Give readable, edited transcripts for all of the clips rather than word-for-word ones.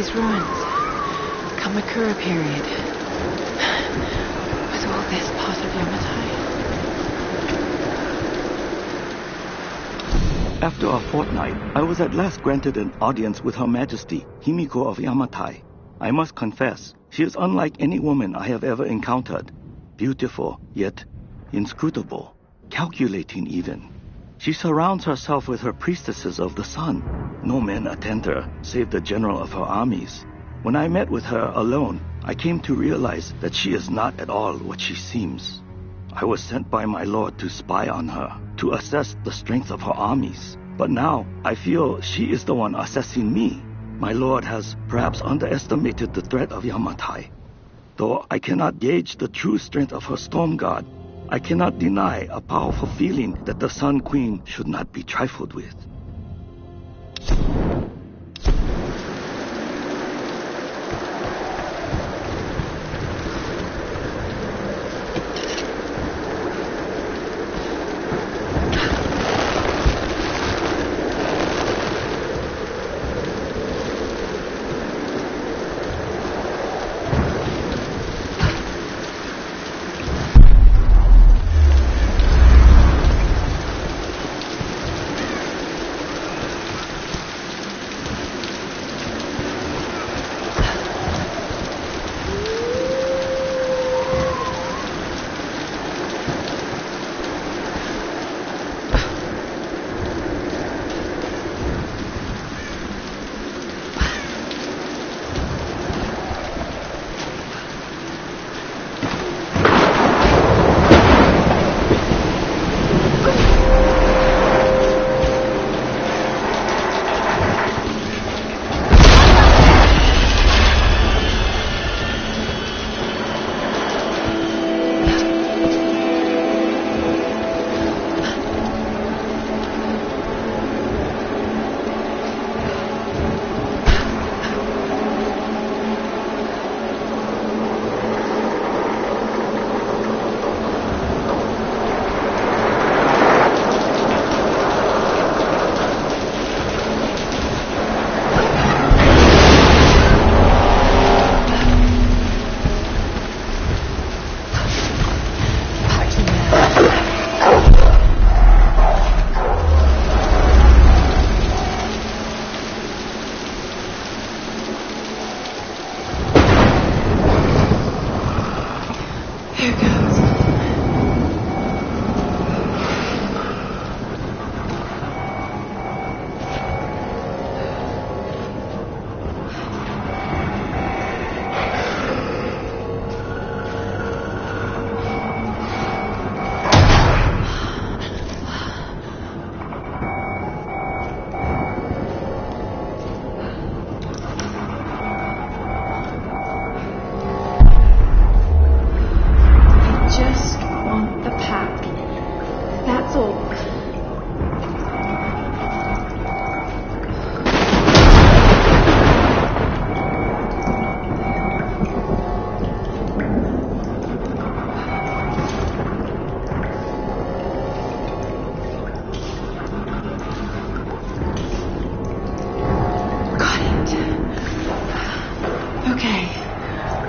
these ruins. Kamakura period. Was all this part of Yamatai? After a fortnight, I was at last granted an audience with Her Majesty, Himiko of Yamatai. I must confess, she is unlike any woman I have ever encountered. Beautiful, yet inscrutable, calculating even. She surrounds herself with her priestesses of the sun. No men attend her, save the general of her armies. When I met with her alone, I came to realize that she is not at all what she seems. I was sent by my lord to spy on her, to assess the strength of her armies. But now, I feel she is the one assessing me. My lord has perhaps underestimated the threat of Yamatai. Though I cannot gauge the true strength of her storm god, I cannot deny a powerful feeling that the Sun Queen should not be trifled with.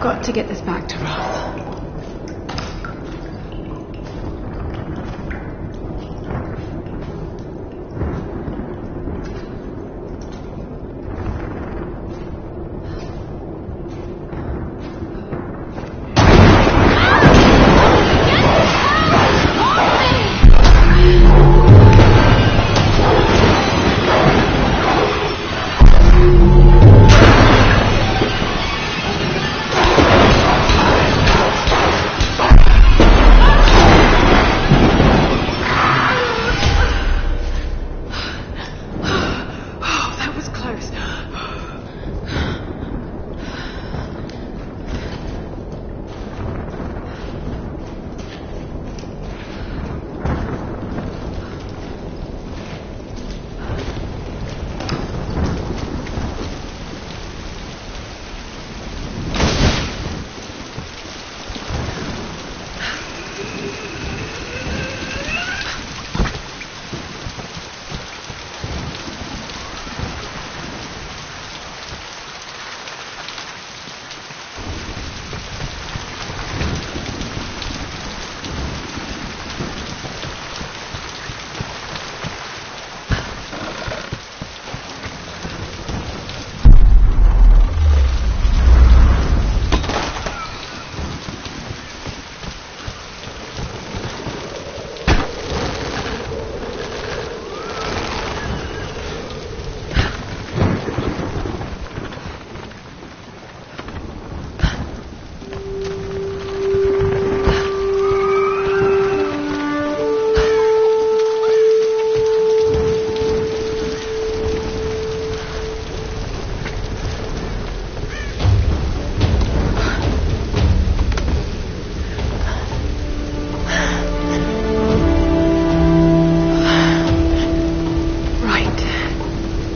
Got to get this back to Roth.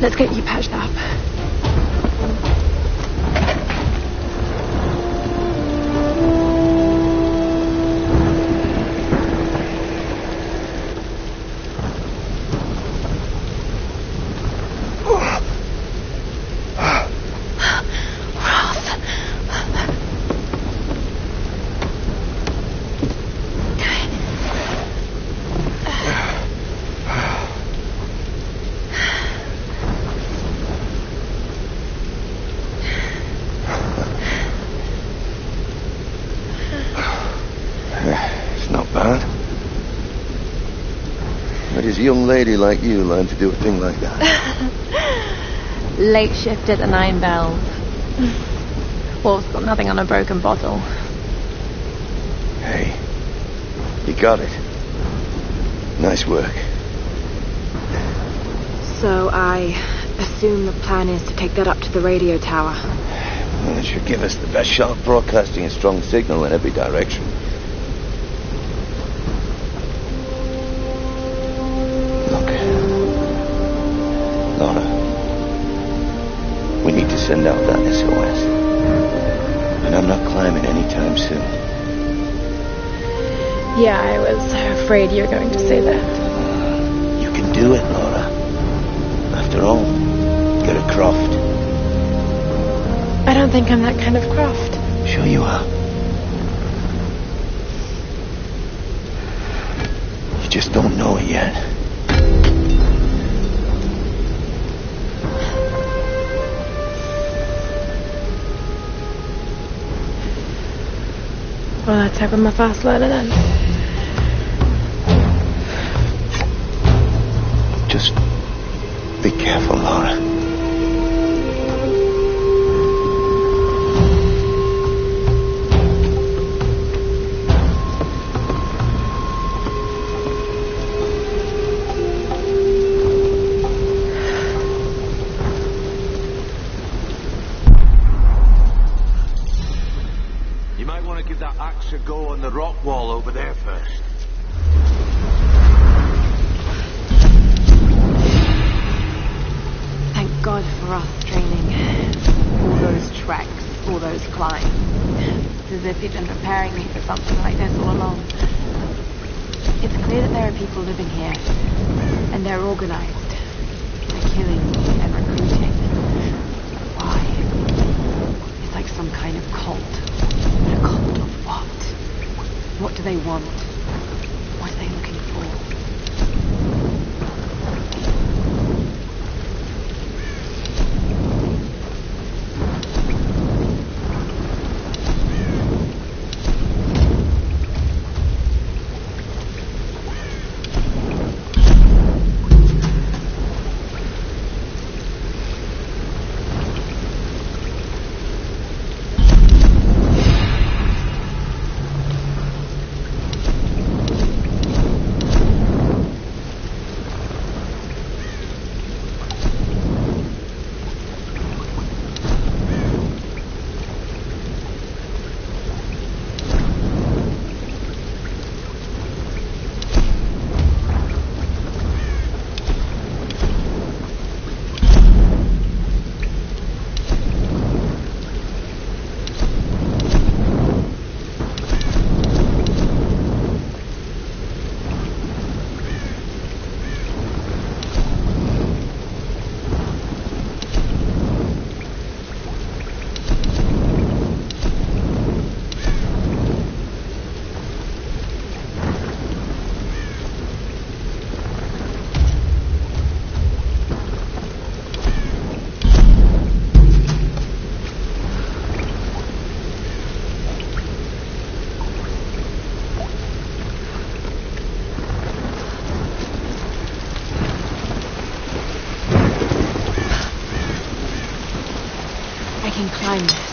Let's get you patched up. How does a young lady like you learn to do a thing like that? Late shift at the 9 Bells. Wolf's got nothing on a broken bottle. Hey, you got it. Nice work. So I assume the plan is to take that up to the radio tower. Well, it should give us the best shot of broadcasting a strong signal in every direction. We need to send out that SOS. And I'm not climbing anytime soon. Yeah, I was afraid you were going to say that. You can do it, Laura. After all, you're a Croft. I don't think I'm that kind of Croft. Sure you are. You just don't know it yet. Well, let's hope I'm a fast learner then. Just be careful, Laura. To go on the rock wall over there first. Thank God for Roth training. All those treks, all those climbs. It's as if he'd been preparing me for something like this all along. It's clear that there are people living here, and they're organized. They're killing and recruiting. But why? It's like some kind of cult. But a cult of what? What do they want? What are they looking for? I can climb this.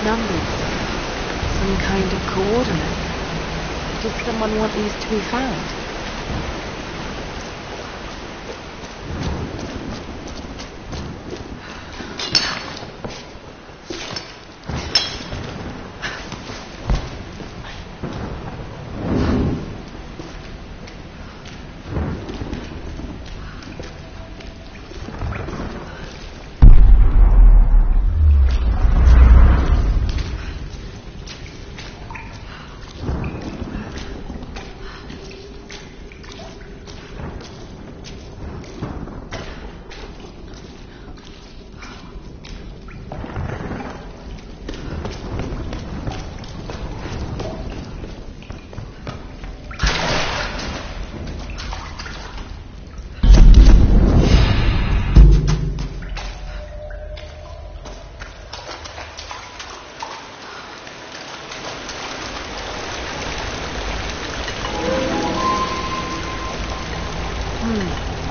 numbers. Some kind of coordinate. Did someone want these to be found?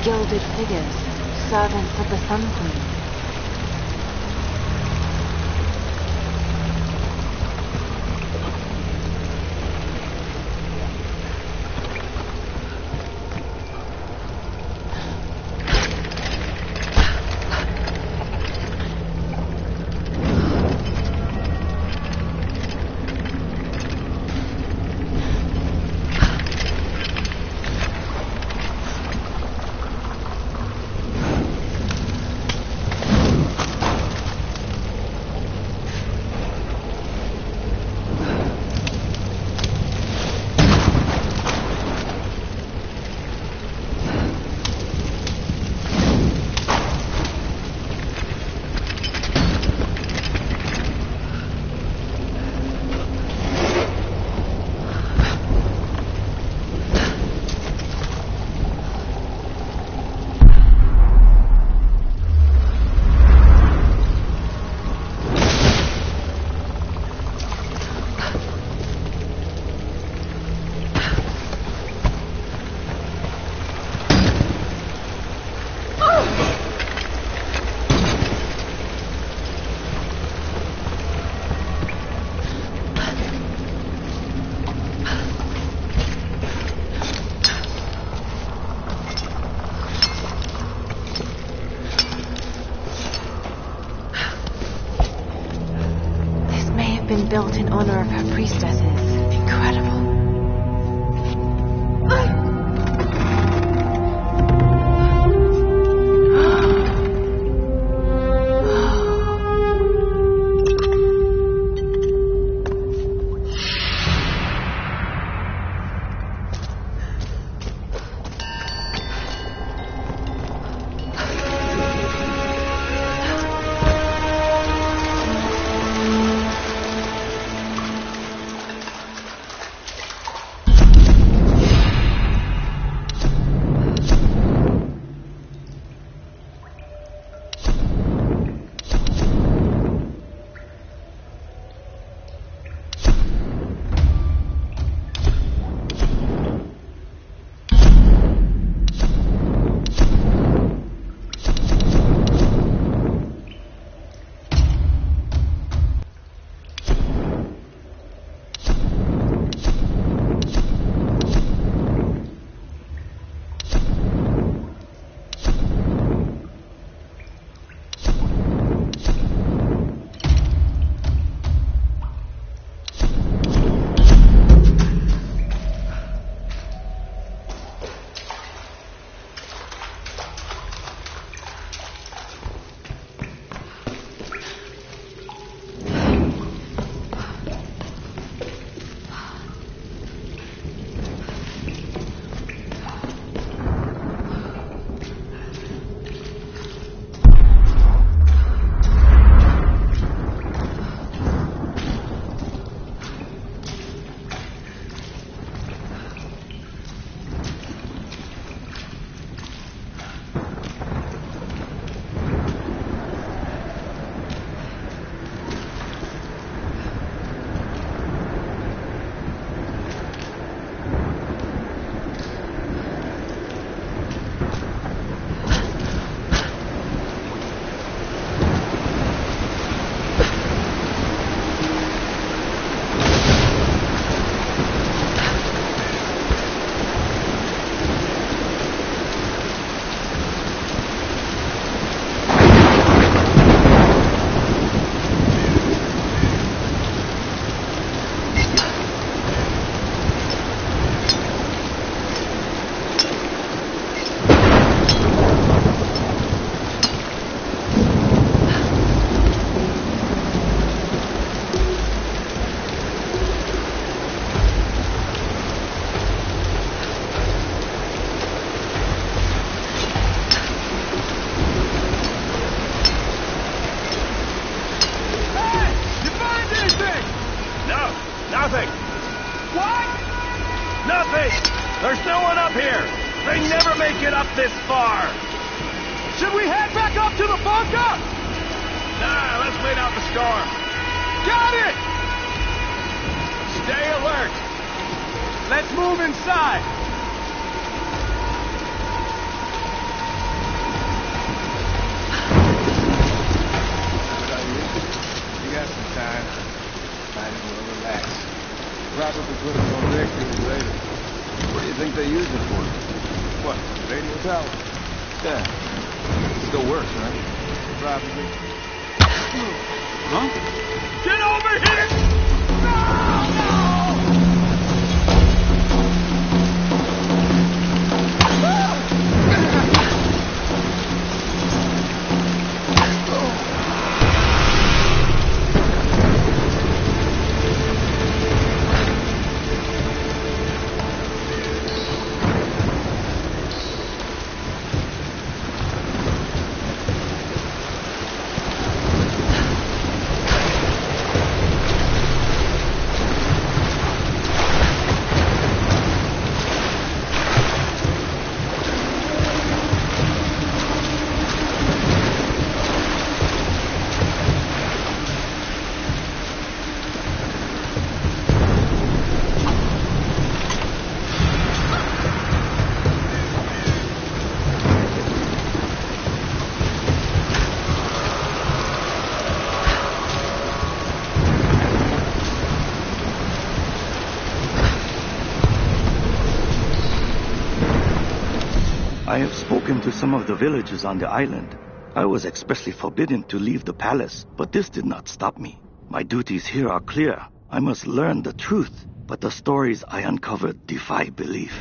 Gilded figures, servants of the Sun Queen. Been built in honor of her priestesses. Incredible. Nothing. What? Nothing. There's no one up here. They never make it up this far. Should we head back up to the bunker? Nah, let's wait out the storm. Got it! Stay alert. Let's move inside. You got some time. Might as well relax. Probably put us on record later. What do you think they use it for? What, radio tower? Yeah. Still works, right? Probably. Huh? Get over here! No! I have spoken to some of the villagers on the island. I was expressly forbidden to leave the palace, but this did not stop me. My duties here are clear. I must learn the truth, but the stories I uncovered defy belief.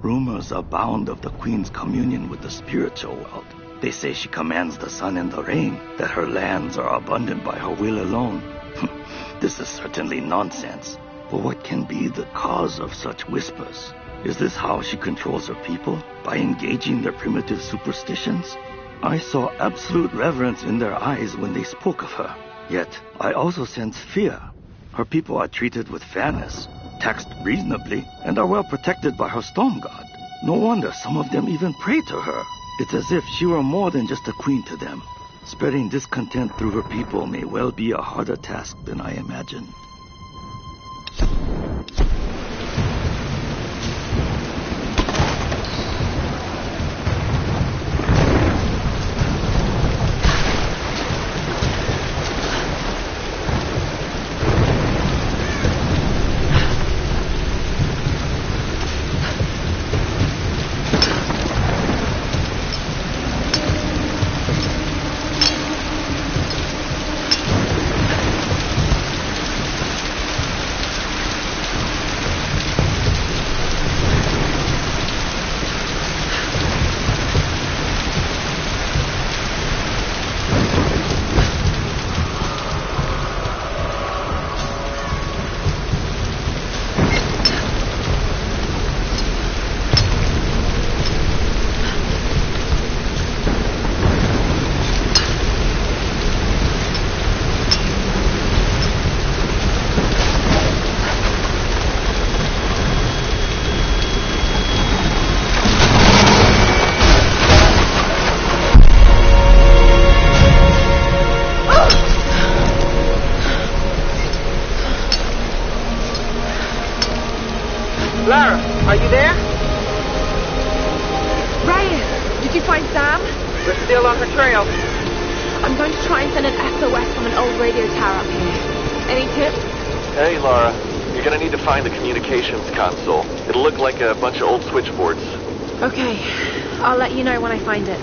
Rumors abound of the Queen's communion with the spiritual world. They say she commands the sun and the rain, that her lands are abundant by her will alone. This is certainly nonsense. But what can be the cause of such whispers? Is this how she controls her people? By engaging their primitive superstitions? I saw absolute reverence in their eyes when they spoke of her. Yet, I also sense fear. Her people are treated with fairness, taxed reasonably, and are well protected by her storm god. No wonder some of them even pray to her. It's as if she were more than just a queen to them. Spreading discontent through her people may well be a harder task than I imagined. Lara, are you there? Ryan, did you find Sam? We're still on her trail. I'm going to try and send an SOS from an old radio tower up here. Any tips? Hey, Laura. You're gonna need to find the communications console. It'll look like a bunch of old switchboards. Okay, I'll let you know when I find it.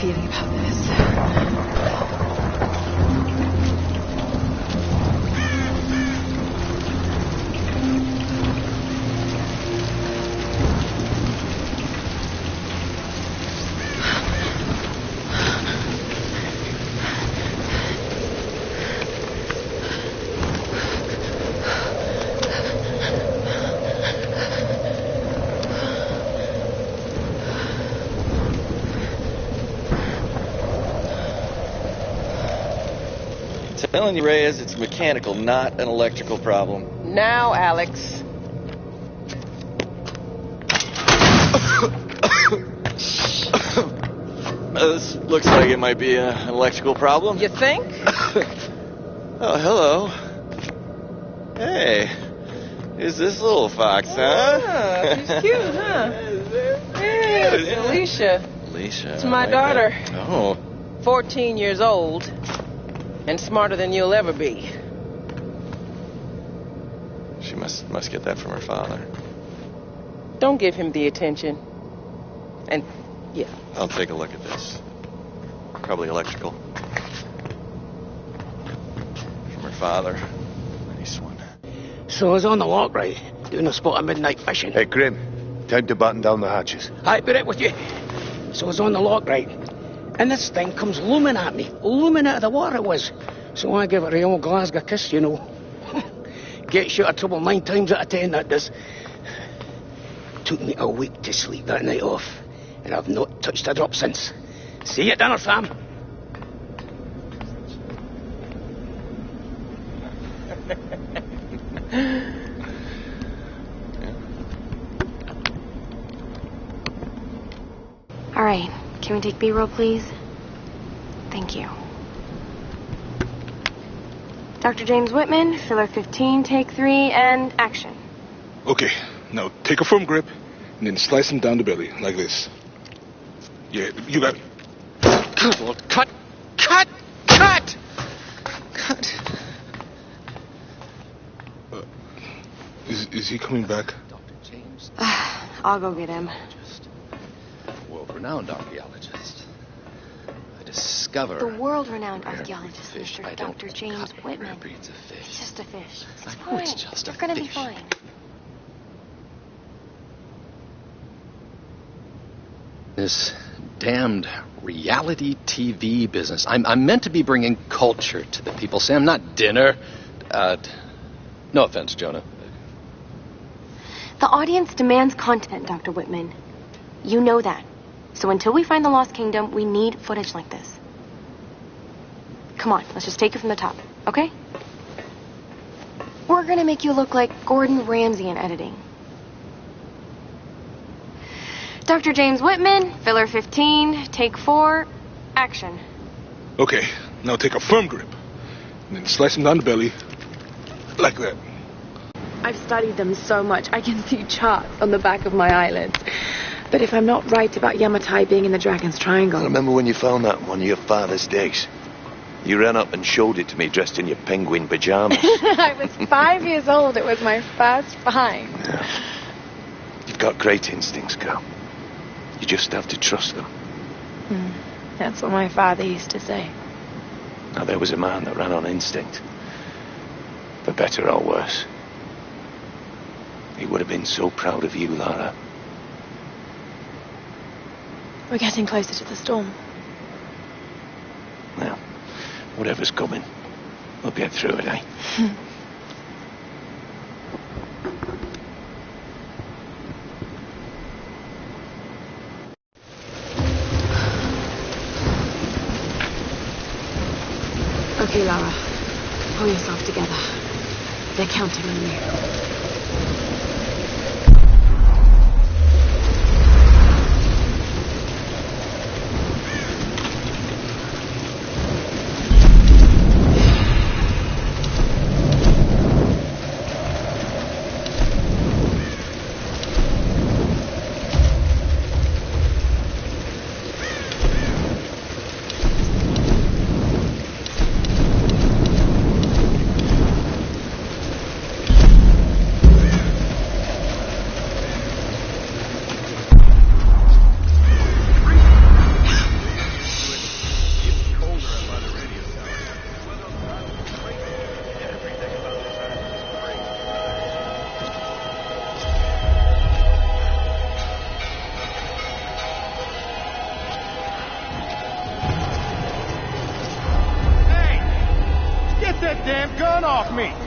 feeling about this. Telling you, Reyes, it's mechanical, not an electrical problem. Now, Alex. This looks like it might be an electrical problem. You think? Oh, hello. Hey, who's this little fox, huh? Ah, she's cute, huh? Yeah, it's Alicia. Alicia. It's my daughter. Oh. 14 years old. And smarter than you'll ever be. She must get that from her father. Don't give him the attention. And, yeah. I'll take a look at this. Probably electrical. From her father. Nice one. So I was on the lock, right? Doing a spot of midnight fishing. Hey, Grim. Time to batten down the hatches. I'll be right with you. So I was on the lock, right? And this thing comes looming at me. Looming out of the water it was. So I give it a old Glasgow kiss, you know. Gets you out of trouble 9 times out of 10, that does. Took me a week to sleep that night off. And I've not touched a drop since. See you at dinner, fam. All right. Can we take B-roll, please? Thank you. Dr. James Whitman, filler 15, take 3, and action. Okay, now take a firm grip and then slice him down the belly, like this. Yeah, you got it. Good Lord, cut! Cut! Cut! Cut! Is he coming back? Dr. James. I'll go get him. World-renowned archaeologist. I discover... The world-renowned rare archaeologist, fish. Mr. I don't Dr. James cut Whitman. rare breeds of fish. It's just a fish. It's I fine. know it's just a You're gonna be fish. fine. This damned reality TV business. I'm meant to be bringing culture to the people, Sam, not dinner. No offense, Jonah. The audience demands content, Dr. Whitman. You know that. So until we find the Lost Kingdom, we need footage like this. Come on, let's just take it from the top, okay? We're gonna make you look like Gordon Ramsay in editing. Dr. James Whitman, filler 15, take 4, action. Okay, now take a firm grip and then slice him down the belly, like that. I've studied them so much, I can see charts on the back of my eyelids. But if I'm not right about Yamatai being in the Dragon's Triangle... I remember when you found that on one of your father's days. You ran up and showed it to me dressed in your penguin pajamas. I was 5 years old. It was my first find. Yeah. You've got great instincts, girl. You just have to trust them. That's what my father used to say. Now, there was a man that ran on instinct. For better or worse. He would have been so proud of you, Lara. We're getting closer to the storm. Now, whatever's coming, we'll get through it, eh? Okay, Lara. Pull yourself together. They're counting on you. off me!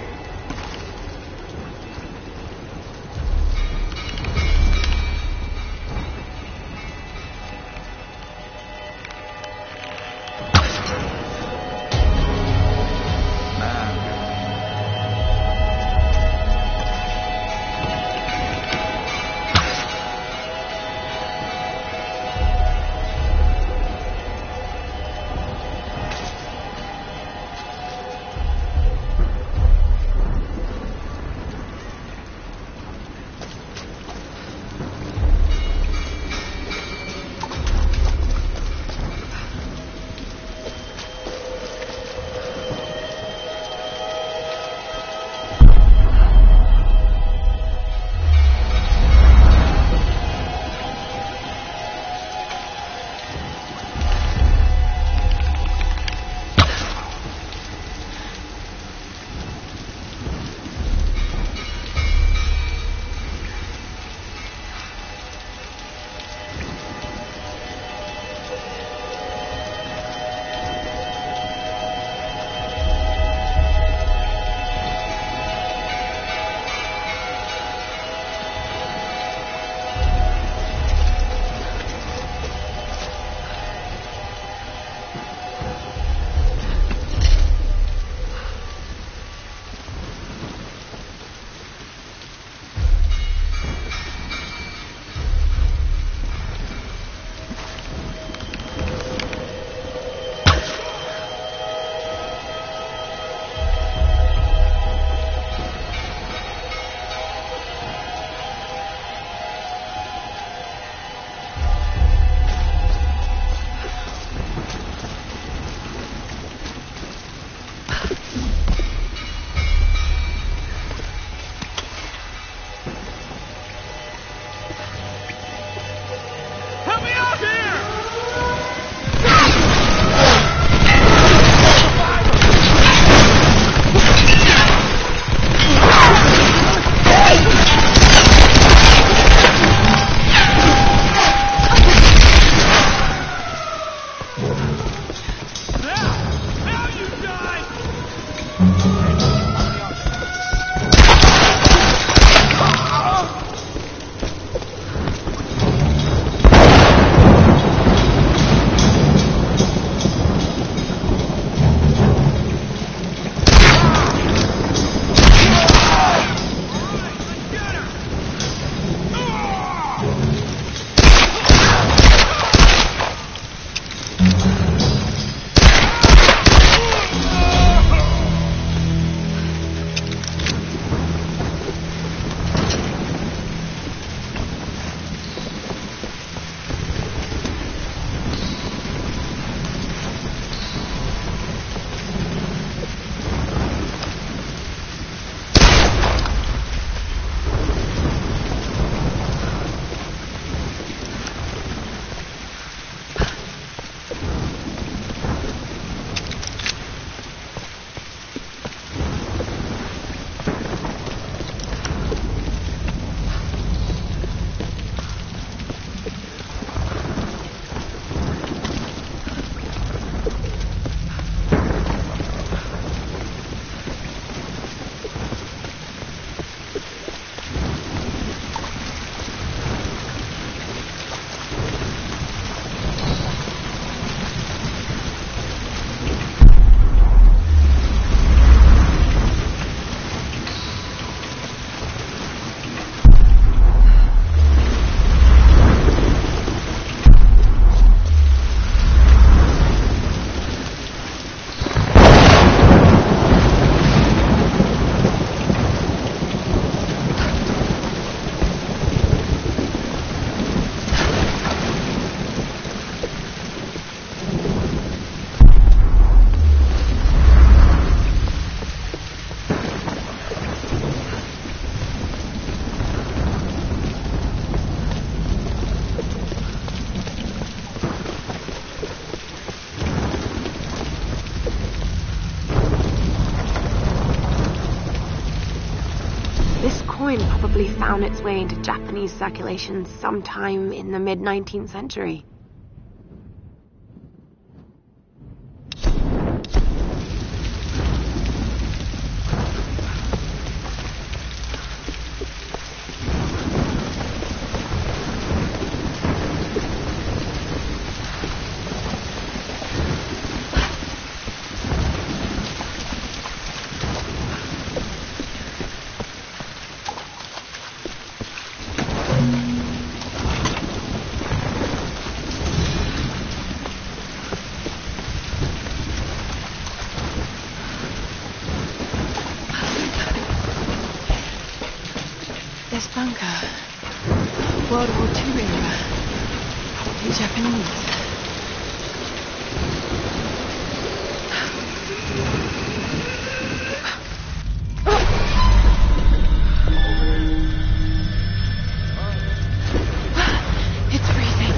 coin probably found its way into Japanese circulation sometime in the mid-19th century. or two era. Probably Japanese. It's freezing.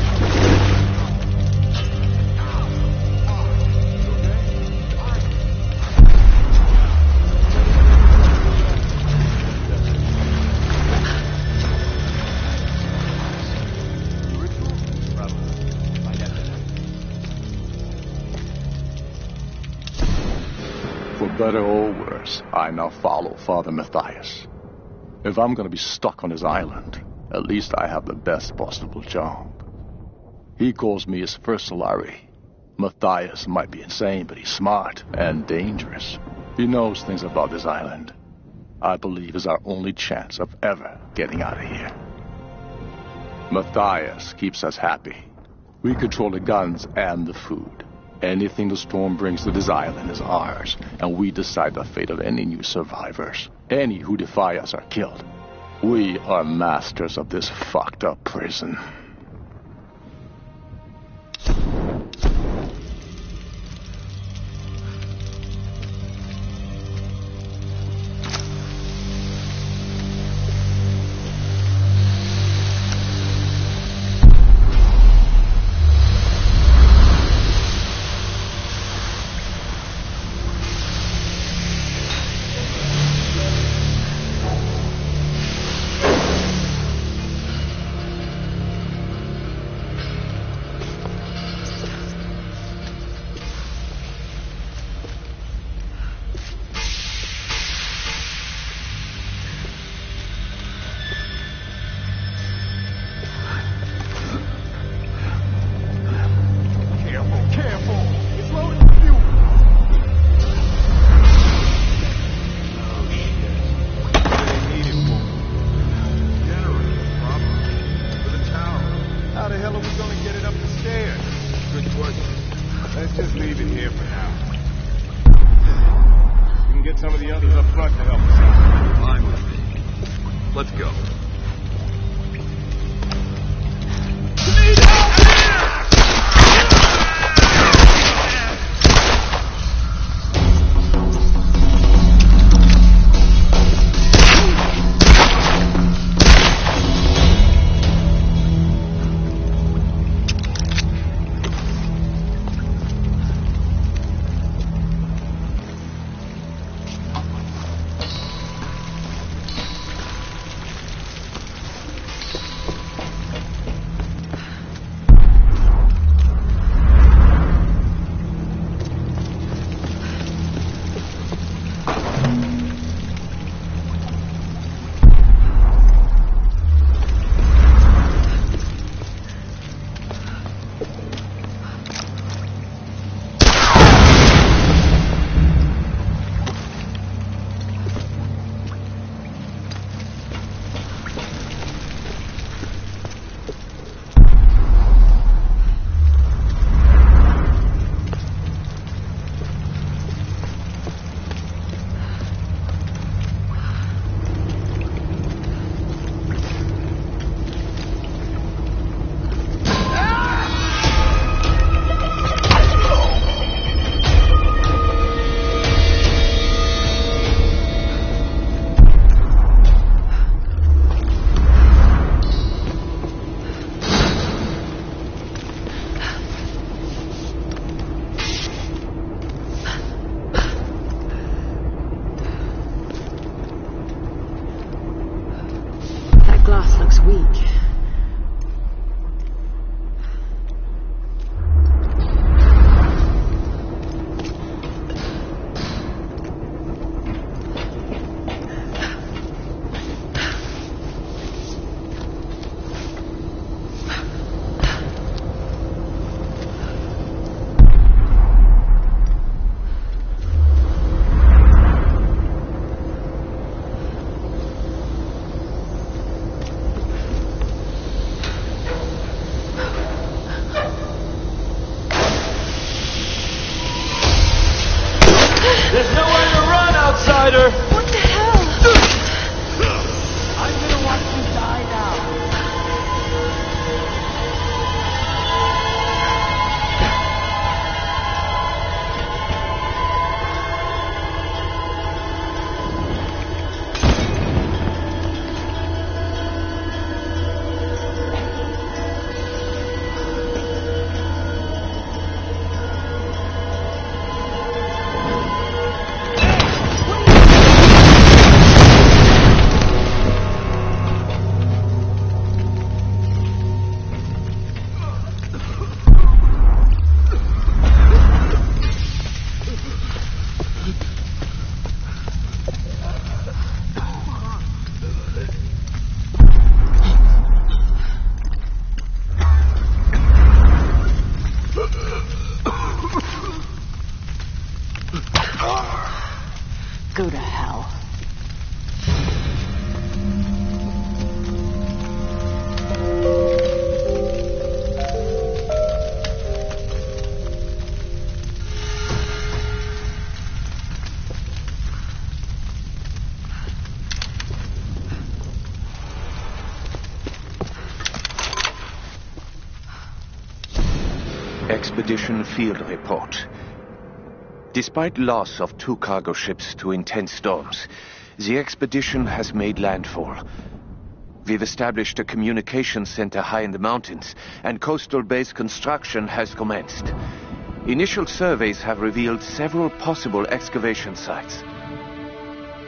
For better or worse, I now follow Father Matthias. If I'm gonna be stuck on his island, at least I have the best possible job. He calls me his first Solari. Matthias might be insane, but he's smart and dangerous. He knows things about this island. I believe is our only chance of ever getting out of here. Matthias keeps us happy. We control the guns and the food. Anything the storm brings to this island is ours, and we decide the fate of any new survivors. Any who defy us are killed. We are masters of this fucked up prison. Let's just leave it here for now. We can get some of the others up front to help us out. Fine with me. Let's go. Expedition Field Report. Despite loss of 2 cargo ships to intense storms, the expedition has made landfall. We've established a communications center high in the mountains, and coastal base construction has commenced. Initial surveys have revealed several possible excavation sites.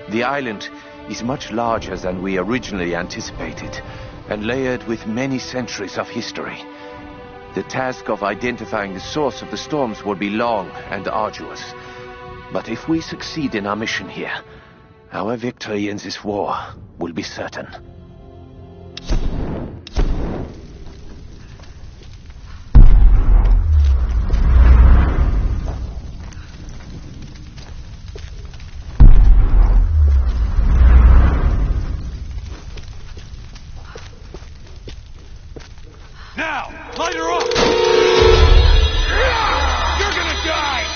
The island is much larger than we originally anticipated, and layered with many centuries of history. The task of identifying the source of the storms will be long and arduous. But if we succeed in our mission here, our victory in this war will be certain. Now, light her up! You're gonna die!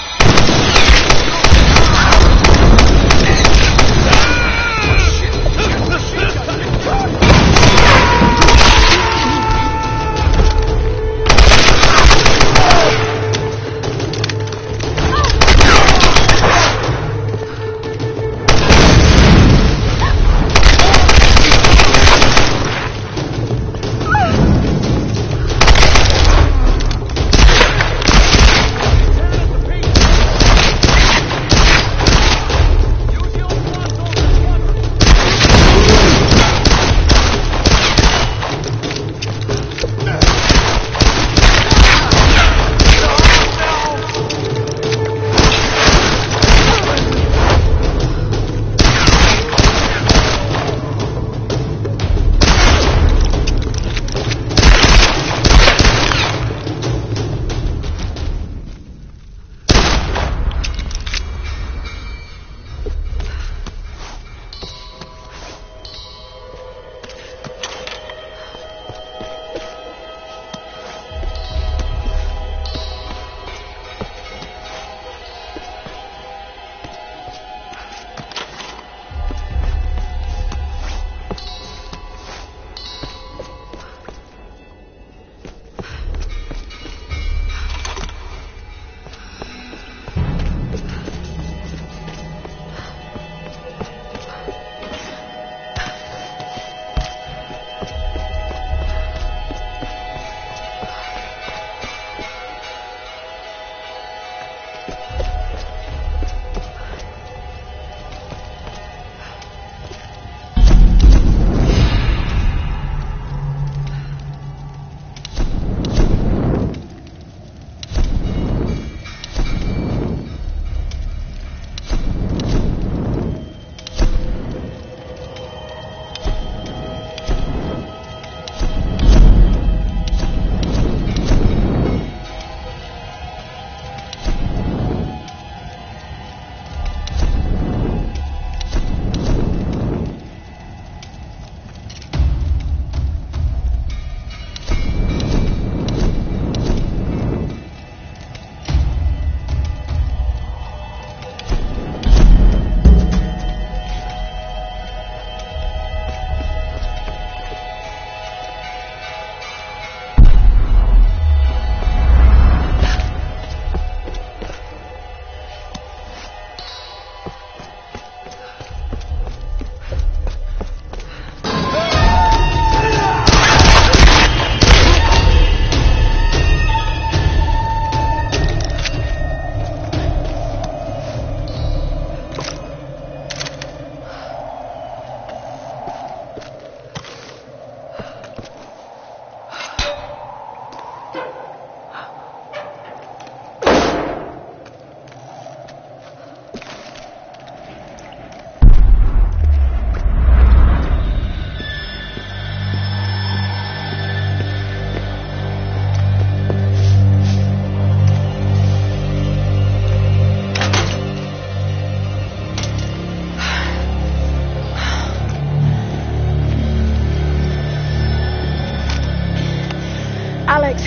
Alex,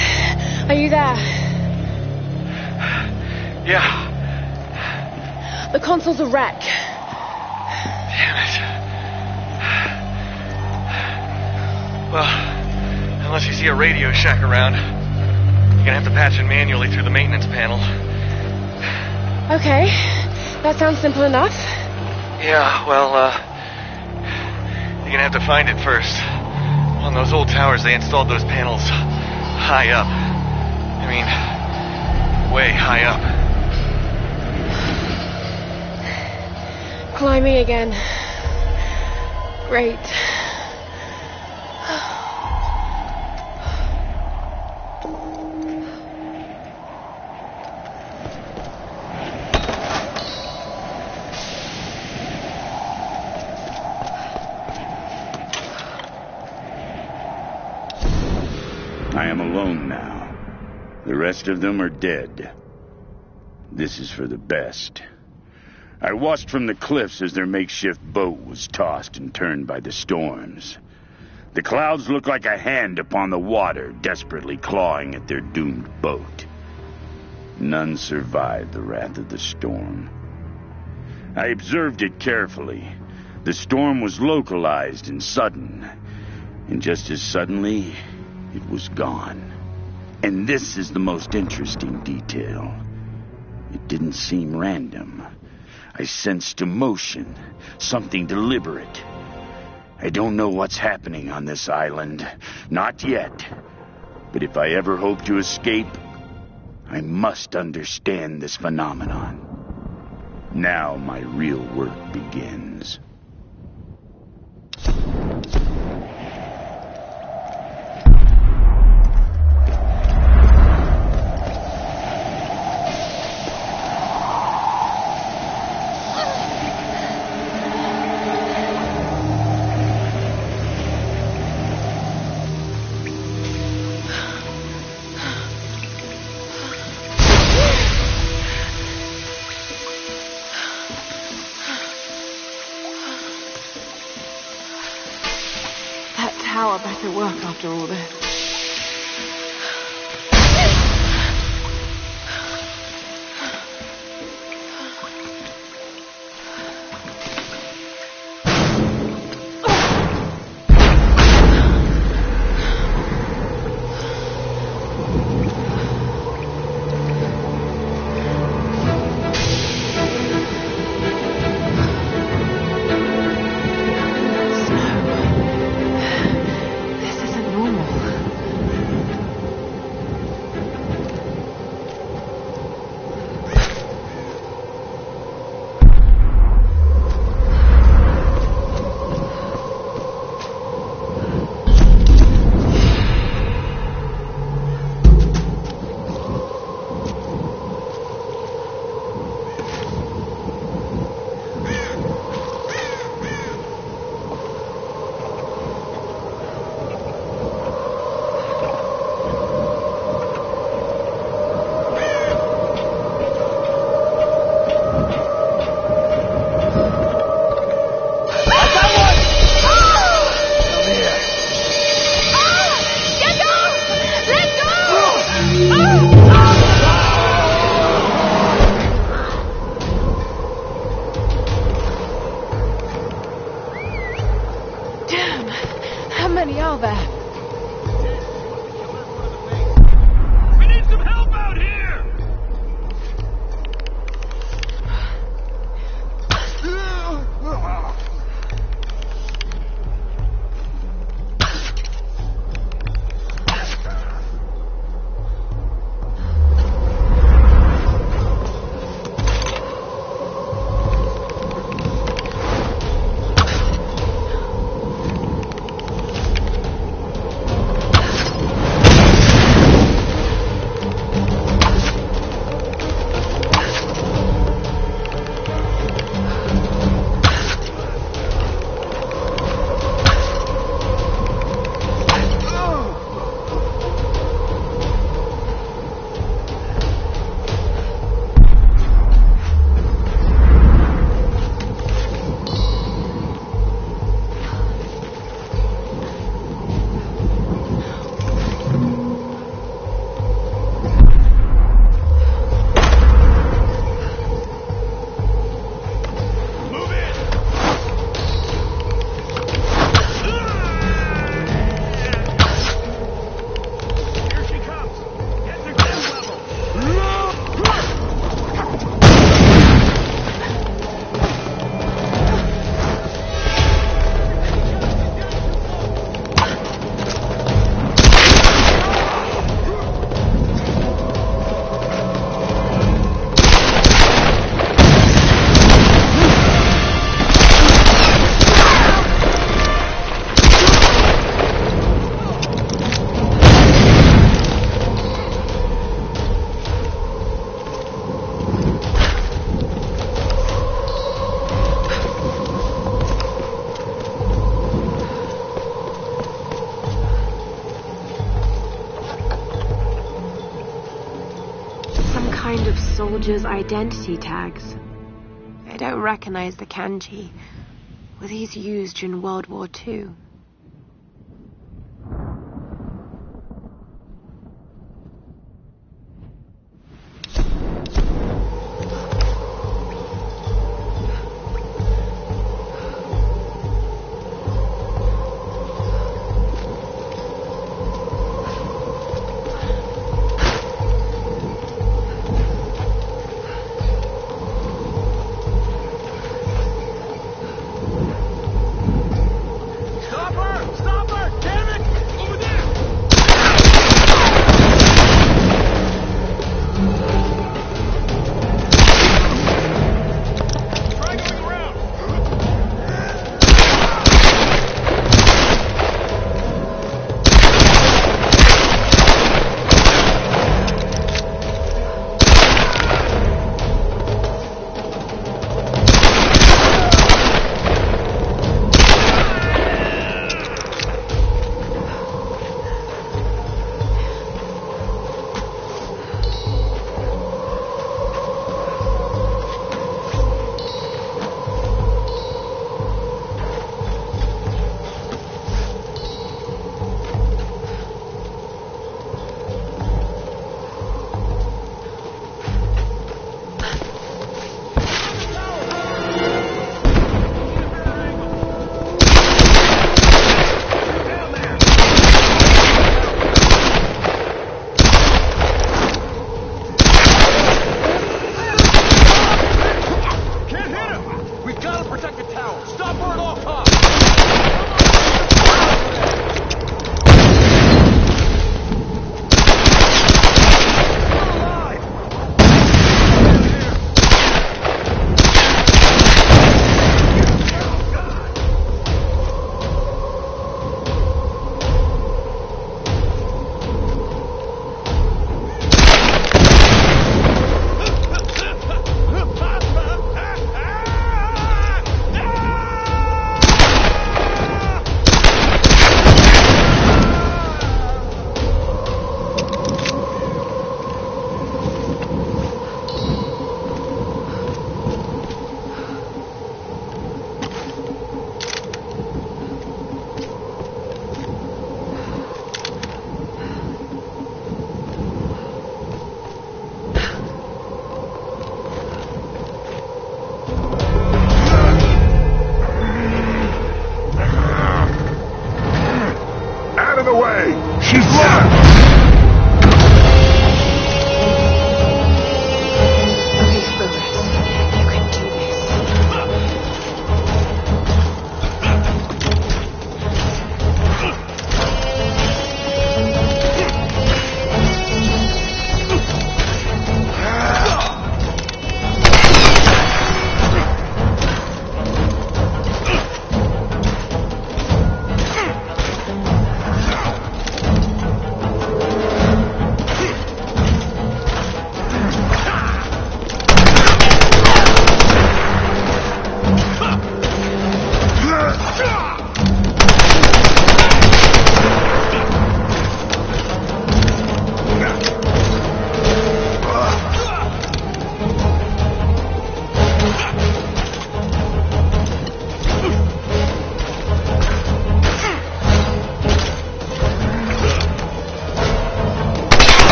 are you there? Yeah. The console's a wreck. Damn it. Well, unless you see a Radio Shack around. You're gonna have to patch it manually through the maintenance panel. Okay. That sounds simple enough. Yeah, well, you're gonna have to find it first. On those old towers, they installed those panels high up. I mean, way high up. Climbing again. Great. I am alone now. The rest of them are dead. This is for the best. I watched from the cliffs as their makeshift boat was tossed and turned by the storms. The clouds looked like a hand upon the water, desperately clawing at their doomed boat. None survived the wrath of the storm. I observed it carefully. The storm was localized and sudden, and just as suddenly, it was gone. And this is the most interesting detail. It didn't seem random. I sensed emotion, something deliberate. I don't know what's happening on this island. Not yet. But if I ever hope to escape, I must understand this phenomenon. Now my real work begins. Tower better work after all this. This isn't normal. soldiers' identity tags. I don't recognize the kanji. Were these used during World War II?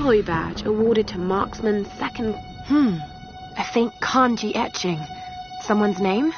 Yellow badge awarded to marksman second. A faint kanji etching. Someone's name?